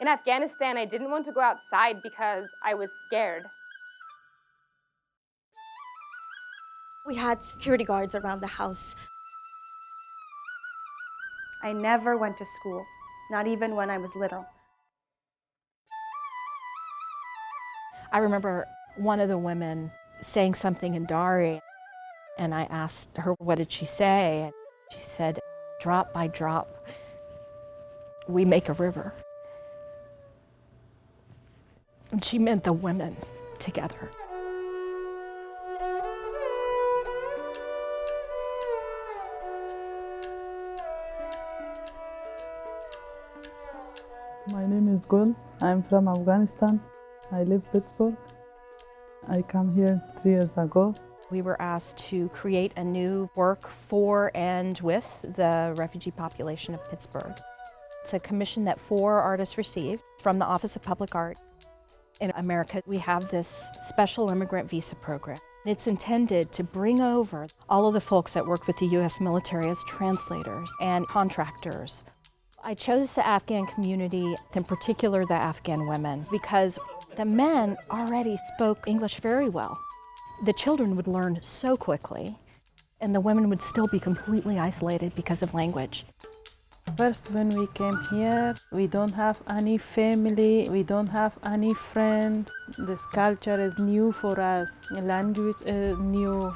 In Afghanistan, I didn't want to go outside because I was scared. We had security guards around the house. I never went to school, not even when I was little. I remember one of the women saying something in Dari, and I asked her, what did she say? And she said, drop by drop, we make a river. And she meant the women together. My name is Gul. I'm from Afghanistan. I live in Pittsburgh. I came here 3 years ago. We were asked to create a new work for and with the refugee population of Pittsburgh. It's a commission that 4 artists received from the Office of Public Art. In America, we have this special immigrant visa program. It's intended to bring over all of the folks that work with the U.S. military as translators and contractors. I chose the Afghan community, in particular the Afghan women, because the men already spoke English very well. The children would learn so quickly, and the women would still be completely isolated because of language. First, when we came here, we don't have any family, we don't have any friends. This culture is new for us, the language is new.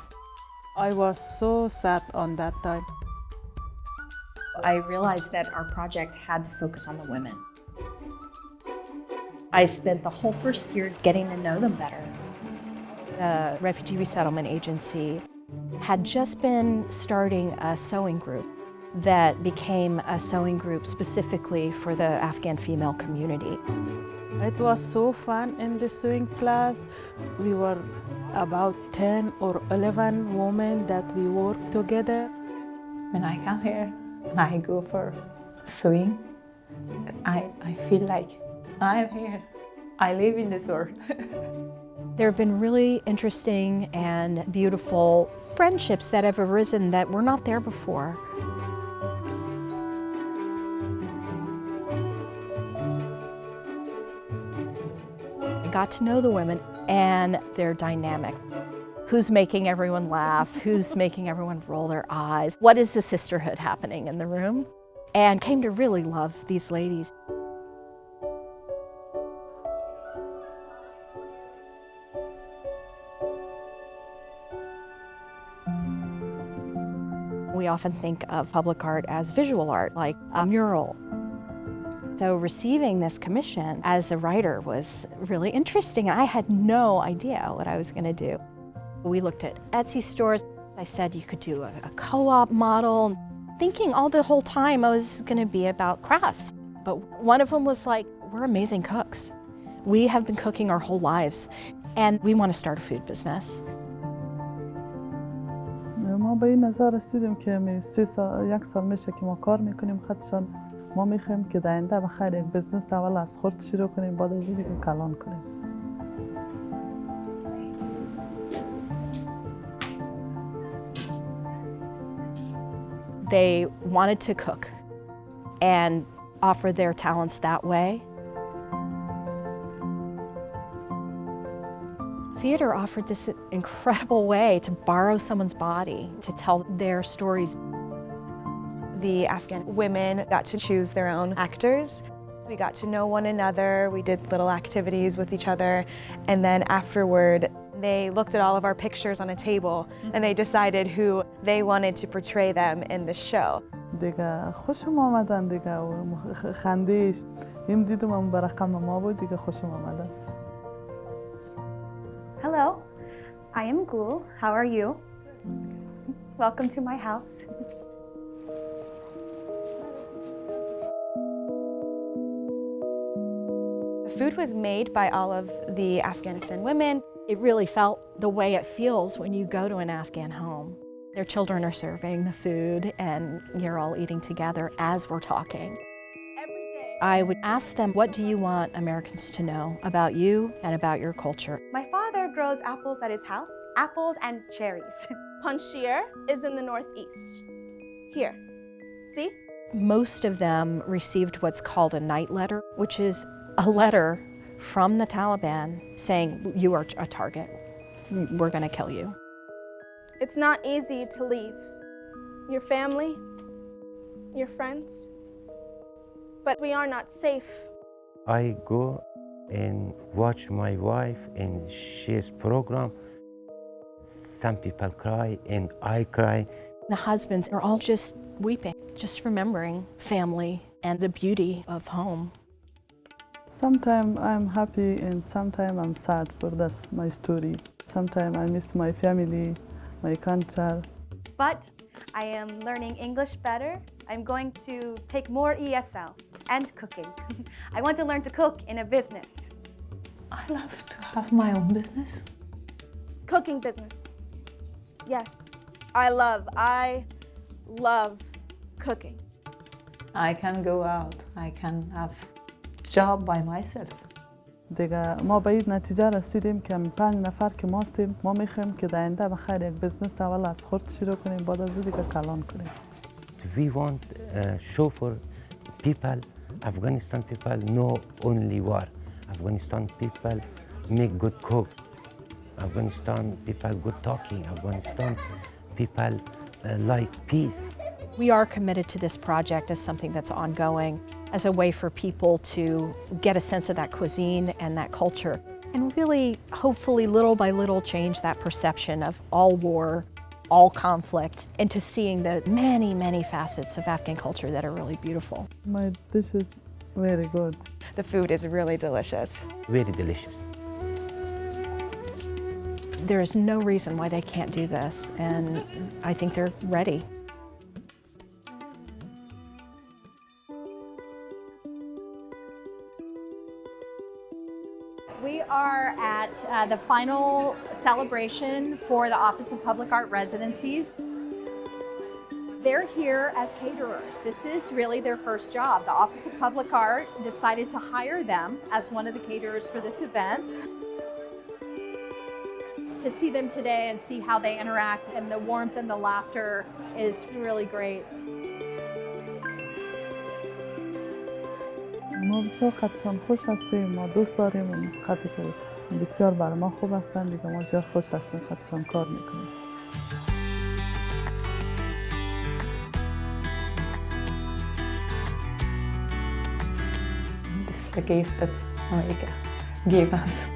I was so sad on that time. I realized that our project had to focus on the women. I spent the whole first year getting to know them better. The Refugee Resettlement Agency had just been starting a sewing group that became a sewing group specifically for the Afghan female community. It was so fun in the sewing class. We were about 10 or 11 women that we worked together. When I come here and I go for sewing, I feel like I am here. I live in this world. There have been really interesting and beautiful friendships that have arisen that were not there before. I got to know the women and their dynamics. Who's making everyone laugh? Who's making everyone roll their eyes? What is the sisterhood happening in the room? And came to really love these ladies. We often think of public art as visual art, like a mural. So receiving this commission as a writer was really interesting. I had no idea what I was going to do. We looked at Etsy stores. I said you could do a co-op model, thinking all the whole time I was going to be about crafts. But one of them was like, we're amazing cooks. We have been cooking our whole lives, and we want to start a food business. ما به این نظر رسیدیم که 1 سال میشه که ما کار میکنیم خودشان ما میخوایم که در آینده بخیر یک بزنس اول از خرد شروع کنیم بعد از دیگه کلان کنیم. They wanted to cook and offer their talents that way. Theater offered this incredible way to borrow someone's body, to tell their stories. The Afghan women got to choose their own actors. We got to know one another, we did little activities with each other, and then afterward, they looked at all of our pictures on a table and they decided who they wanted to portray them in the show. دیگه خوشم آمدن دیگه خندیش این دیدم اون برقم ما بود دیگه خوشم آمدن. Hello, I am Gul. How are you? Welcome to my house. The food was made by all of the Afghanistan women. It really felt the way it feels when you go to an Afghan home. Their children are serving the food and you're all eating together as we're talking. I would ask them, what do you want Americans to know about you and about your culture? My father grows apples at his house, apples and cherries. Panjshir is in the northeast. Here, see? Most of them received what's called a night letter, which is a letter from the Taliban saying, you are a target, we're going to kill you. It's not easy to leave your family, your friends, but we are not safe. I go and watch my wife in she's program. Some people cry and I cry. The husbands are all just weeping, just remembering family and the beauty of home. Sometimes I'm happy and sometimes I'm sad for this, my story. Sometimes I miss my family, my culture. But I am learning English better. I'm going to take more ESL and cooking. I want to learn to cook in a business. I love to have my own business. Cooking business. Yes, I love cooking. I can go out. I can have job by myself. دیگه ما به این نتیجه رسیدیم که 5 نفر که ما هستیم ما میخوایم که در آینده بخیر یک بزنس اول از خود شروع کنیم بعد از دیگه کلان کنیم. We want show for people, Afghanistan people know only war. Afghanistan people make good cook. Afghanistan people good talking. Afghanistan people like peace. We are committed to this project as something that's ongoing, as a way for people to get a sense of that cuisine and that culture, and really, hopefully, little by little change that perception of all war, all conflict, into seeing the many, many facets of Afghan culture that are really beautiful. My dish is very good. The food is really delicious. Very delicious. There is no reason why they can't do this, and I think they're ready. We are at the final celebration for the Office of Public Art Residencies. They're here as caterers. This is really their first job. The Office of Public Art decided to hire them as one of the caterers for this event. To see them today and see how they interact and the warmth and the laughter is really great. ما بسیار خطشان خوش هستیم، ما دوست داریم اون خطی که بسیار برای ما خوب هستن دیگه ما زیاد خوش هستیم خطشان کار میکنیم. This is the gift that America gave us.